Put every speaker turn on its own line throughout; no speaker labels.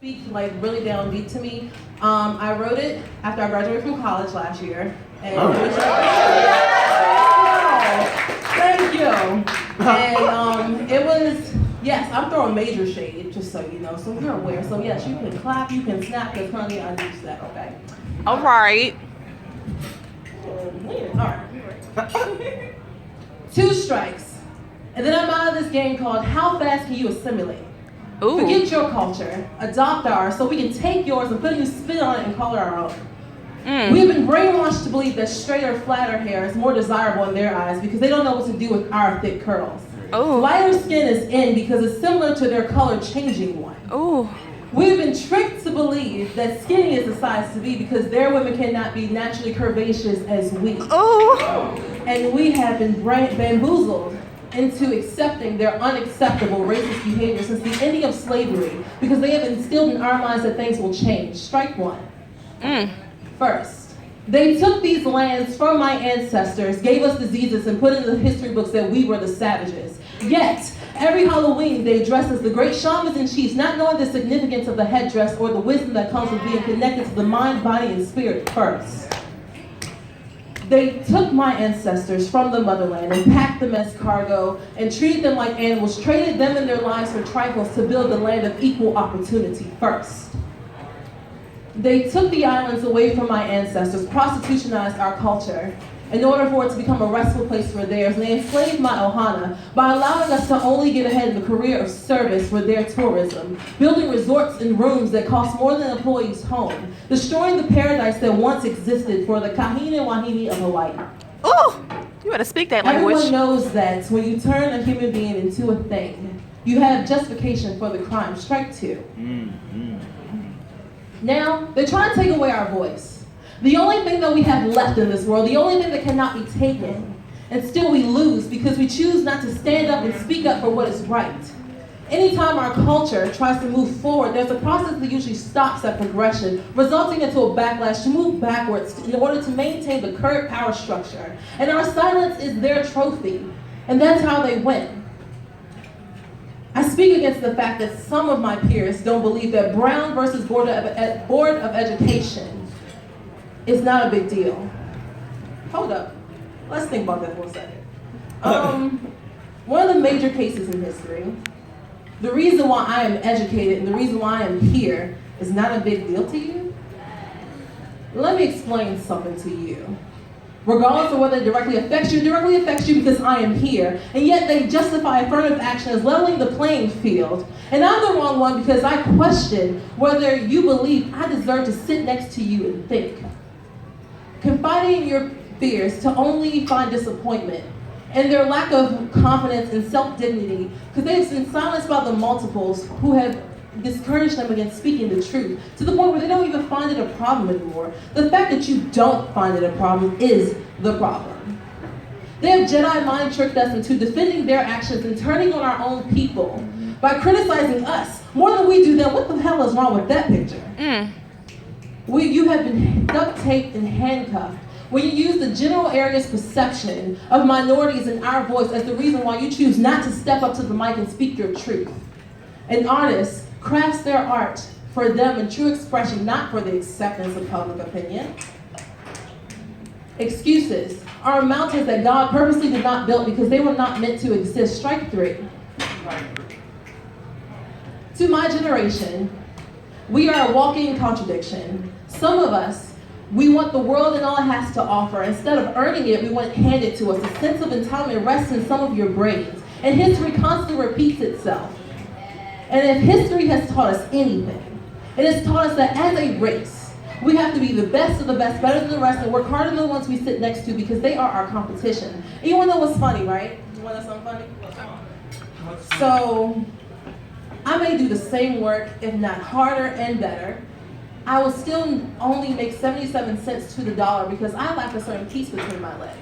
speak like really down deep to me. I wrote it after I graduated from college last year. And thank you. And it was, yes, I'm throwing major shade, just so you know, so you're aware. So yes, you can clap, you can snap, because currently I use that, okay?
All right.
Alright. 2 strikes. And then I'm out of this game called How Fast Can You Assimilate?
Ooh.
Forget your culture, adopt ours, so we can take yours and put a new spin on it and call it our own. We have been brainwashed to believe that straighter, flatter hair is more desirable in their eyes because they don't know what to do with our thick curls.
Ooh.
Lighter skin is in because it's similar to their color changing one.
Ooh.
We've been tricked to believe that skinny is the size to be because their women cannot be naturally curvaceous as we.
Ooh.
And we have been bamboozled into accepting their unacceptable racist behavior since the ending of slavery because they have instilled in our minds that things will change. Strike one. First, they took these lands from my ancestors, gave us diseases, and put in the history books that we were the savages. Yet, every Halloween they dress as the great shamans and chiefs, not knowing the significance of the headdress or the wisdom that comes with being connected to the mind, body, and spirit first. They took my ancestors from the motherland and packed them as cargo and treated them like animals, traded them and their lives for trifles to build the land of equal opportunity first. They took the islands away from my ancestors, prostitutionized our culture in order for it to become a restful place for theirs, and they enslaved my Ohana by allowing us to only get ahead in the career of service for their tourism, building resorts and rooms that cost more than an employee's home, destroying the paradise that once existed for the Kahine Wahine of Hawaii.
Ooh, you better speak that language.
Everyone knows that when you turn a human being into a thing, you have justification for the crime. Strike 2. Now, they're trying to take away our voice. The only thing that we have left in this world, the only thing that cannot be taken, and still we lose because we choose not to stand up and speak up for what is right. Anytime our culture tries to move forward, there's a process that usually stops that progression, resulting into a backlash to move backwards in order to maintain the current power structure. And our silence is their trophy, and that's how they win. I speak against the fact that some of my peers don't believe that Brown versus Board of Education is not a big deal. Hold up. Let's think about that for a second. One of the major cases in history, the reason why I am educated and the reason why I am here is not a big deal to you? Let me explain something to you. Regardless of whether it directly affects you because I am here. And yet they justify affirmative action as leveling the playing field. And I'm the wrong one because I question whether you believe I deserve to sit next to you and think. Confiding in your fears to only find disappointment and their lack of confidence and self-dignity because they've been silenced by the multiples who have discouraged them against speaking the truth to the point where they don't even find it a problem anymore. The fact that you don't find it a problem is the problem. They have Jedi mind tricked us into defending their actions and turning on our own people by criticizing us more than we do them. What the hell is wrong with that picture? You have been duct taped and handcuffed when you use the general area's perception of minorities and our voice as the reason why you choose not to step up to the mic and speak your truth. An artist crafts their art for them in true expression, not for the acceptance of public opinion. Excuses are mountains that God purposely did not build because they were not meant to exist. Strike 3. To my generation, we are a walking contradiction. Some of us, we want the world and all it has to offer. Instead of earning it, we want it handed to us. A sense of entitlement rests in some of your brains. And history constantly repeats itself. And if history has taught us anything, it has taught us that as a race, we have to be the best of the best, better than the rest, and work harder than the ones we sit next to because they are our competition. And you want to know what's funny, right? You want to know something funny? So, I may do the same work, if not harder and better. I will still only make 77 cents to the dollar because I lack a certain piece between my legs.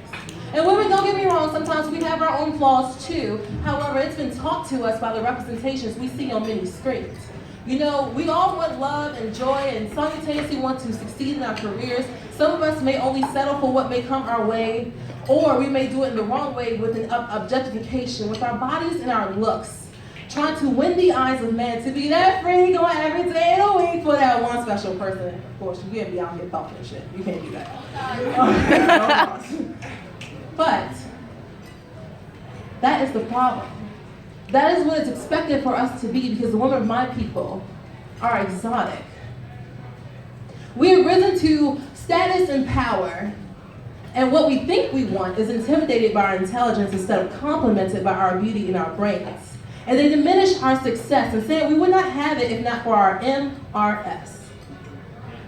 And women, don't get me wrong, sometimes we have our own flaws too. However, it's been taught to us by the representations we see on many screens. You know, we all want love and joy and simultaneously want to succeed in our careers. Some of us may only settle for what may come our way, or we may do it in the wrong way with an objectification, with our bodies and our looks. Trying to win the eyes of men to be that free going every day of the special person. Of course, you can't be out here bumping and shit. You can't do that. But that is the problem. That is what is expected for us to be because the women of my people are exotic. We have risen to status and power, and what we think we want is intimidated by our intelligence instead of complimented by our beauty and our brains. And they diminish our success and say we would not have it if not for our MRS.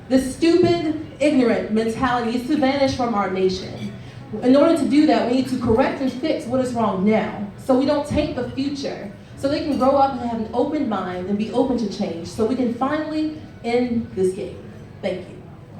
This stupid, ignorant mentality needs to vanish from our nation. In order to do that, we need to correct and fix what is wrong now so we don't taint the future, so they can grow up and have an open mind and be open to change so we can finally end this game. Thank you.